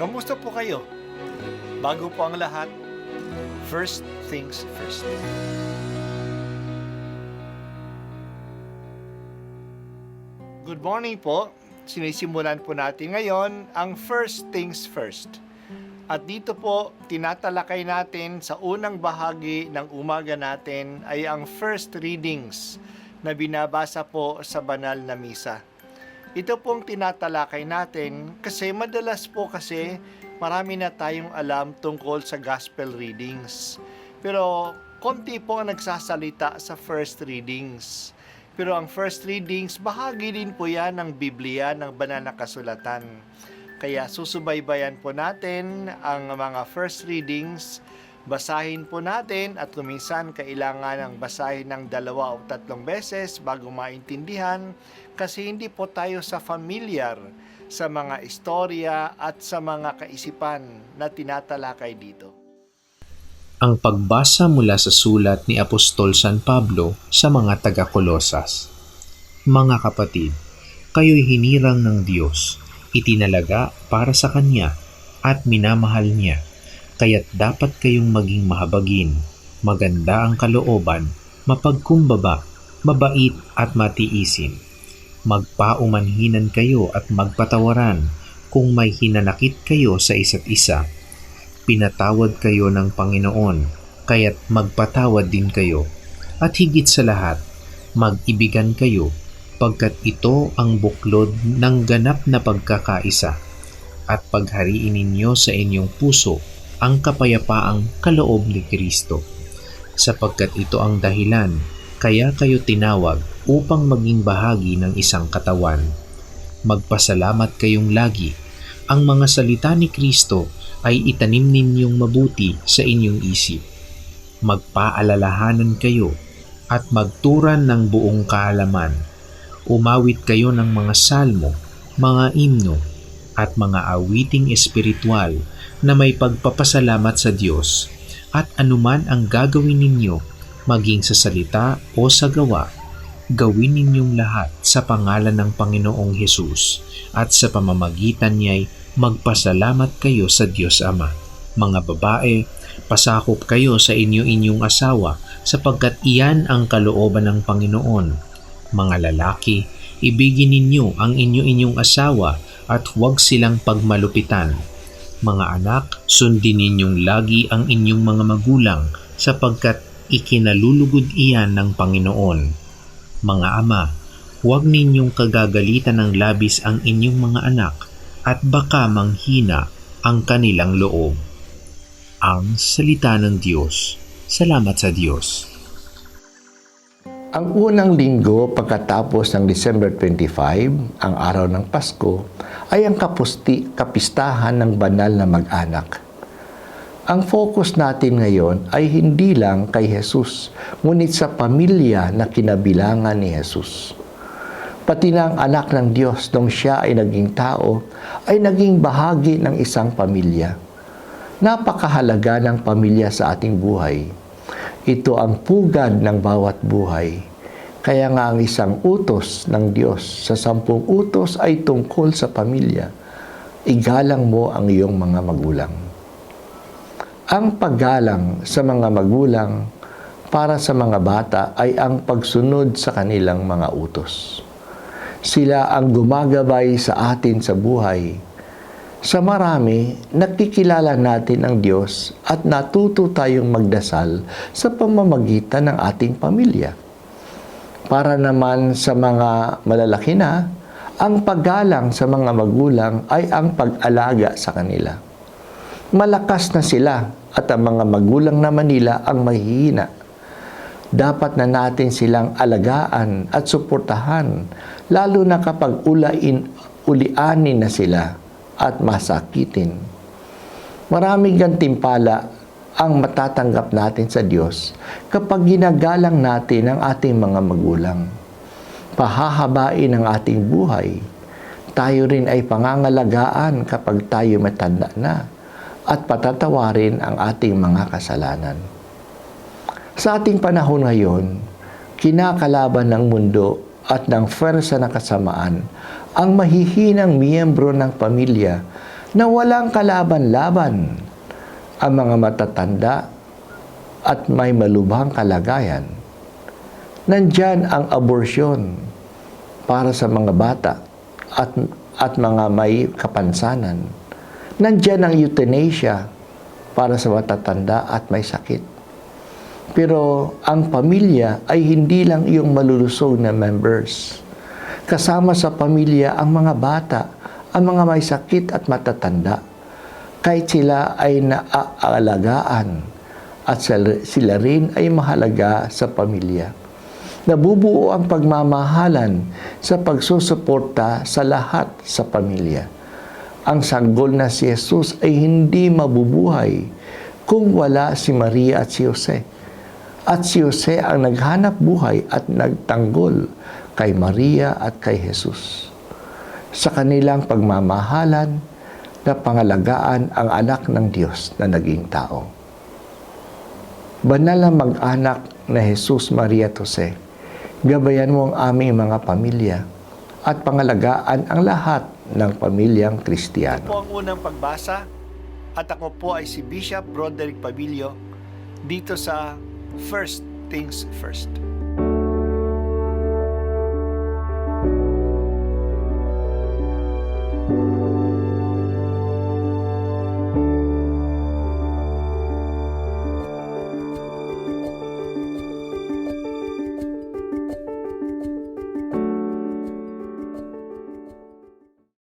Kamusta po kayo? Bago po ang lahat, first things first. Good morning po. Sinisimulan po natin ngayon ang first things first. At dito po, tinatalakay natin sa unang bahagi ng umaga natin ay ang first readings na binabasa po sa banal na misa. Ito pong tinatalakay natin kasi madalas po kasi marami na tayong alam tungkol sa gospel readings. Pero konti po ang nagsasalita sa first readings. Pero ang first readings, bahagi din po yan ng Biblia, ng banal na kasulatan. Kaya susubaybayan po natin ang mga first readings, basahin po natin at kuminsan kailangan ng basahin ng 2 o 3 beses bago maintindihan kasi hindi po tayo familiar sa mga istorya at sa mga kaisipan na tinatalakay dito. Ang pagbasa mula sa sulat ni Apostol San Pablo sa mga taga-Kolosas. Mga kapatid, kayo'y hinirang ng Diyos, itinalaga para sa Kanya at minamahal Niya, kaya't dapat kayong maging mahabagin, maganda ang kalooban, mapagkumbaba, mabait at matiisin. Magpaumanhinan kayo at magpatawaran kung may hinanakit kayo sa isa't isa. Pinatawad kayo ng Panginoon, kaya't magpatawad din kayo. At higit sa lahat, mag-ibigan kayo, pagkat ito ang buklod ng ganap na pagkakaisa. At paghariin ninyo sa inyong puso ang kapayapaang kaloob ni Kristo. Sapagkat ito ang dahilan, kaya kayo tinawag upang maging bahagi ng isang katawan. Magpasalamat kayong lagi. Ang mga salita ni Kristo ay itanim ninyong mabuti sa inyong isip. Magpaalalahanan kayo at magturan ng buong kaalaman. Umawit kayo ng mga salmo, mga himno, at mga awiting espiritual na may pagpapasalamat sa Diyos. At anuman ang gagawin ninyo, maging sa salita o sa gawa, gawin ninyong lahat sa pangalan ng Panginoong Hesus at sa pamamagitan niya'y magpasalamat kayo sa Diyos Ama. Mga babae, pasakop kayo sa inyo-inyong asawa sapagkat iyan ang kalooban ng Panginoon. Mga lalaki, ibigin ninyo ang inyo-inyong asawa at huwag silang pagmalupitan. Mga anak, sundin ninyong lagi ang inyong mga magulang sapagkat ikinalulugod iyan ng Panginoon. Mga ama, huwag ninyong kagagalitan ng labis ang inyong mga anak at baka manghina ang kanilang loob. Ang salita ng Diyos. Salamat sa Diyos. Ang unang linggo pagkatapos ng December 25, ang araw ng Pasko, ay ang kapistahan ng banal na mag-anak. Ang focus natin ngayon ay hindi lang kay Jesus, ngunit sa pamilya na kinabilangan ni Jesus. Pati na ang anak ng Diyos nung siya ay naging tao, ay naging bahagi ng isang pamilya. Napakahalaga ng pamilya sa ating buhay. Ito ang pugad ng bawat buhay. Kaya nga ang isang utos ng Diyos sa 10 utos ay tungkol sa pamilya. Igalang mo ang iyong mga magulang. Ang paggalang sa mga magulang para sa mga bata ay ang pagsunod sa kanilang mga utos. Sila ang gumagabay sa atin sa buhay. Sa marami, nakikilala natin ang Diyos at natuto tayong magdasal sa pamamagitan ng ating pamilya. Para naman sa mga malalaki na, ang paggalang sa mga magulang ay ang pag-alaga sa kanila. Malakas na sila at ang mga magulang naman nila ang mahihina. Dapat na natin silang alagaan at suportahan, lalo na kapag ulianin na sila at masakitin. Maraming gantimpala ang matatanggap natin sa Diyos kapag ginagalang natin ang ating mga magulang. Pahahabain ang ating buhay. Tayo rin ay pangangalagaan kapag tayo matanda na at patatawarin ang ating mga kasalanan. Sa ating panahon ngayon, kinakalaban ng mundo at ng pwersa ng kasamaan ang mahihinang miyembro ng pamilya na walang kalaban-laban ang mga matatanda at may malubhang kalagayan. Nandyan ang abortion para sa mga bata at mga may kapansanan. Nandyan ang euthanasia para sa matatanda at may sakit. Pero ang pamilya ay hindi lang yung malulusog na members. Kasama sa pamilya ang mga bata, ang mga may sakit at matatanda. Kahit sila ay naaalagaan at sila rin ay mahalaga sa pamilya. Nabubuo ang pagmamahalan sa pagsusuporta sa lahat sa pamilya. Ang sanggol na si Jesus ay hindi mabubuhay kung wala si Maria at si Jose. At si Jose ang naghanap buhay at nagtanggol kay Maria at kay Jesus. Sa kanilang pagmamahalan na pangalagaan ang anak ng Diyos na naging tao. Banal na mag-anak na Jesus, Maria at Jose, gabayan mo ang aming mga pamilya at pangalagaan ang lahat ng pamilyang Kristiyano. Po ang unang pagbasa at ako po ay si Bishop Broderick Pabilio dito sa First Things First.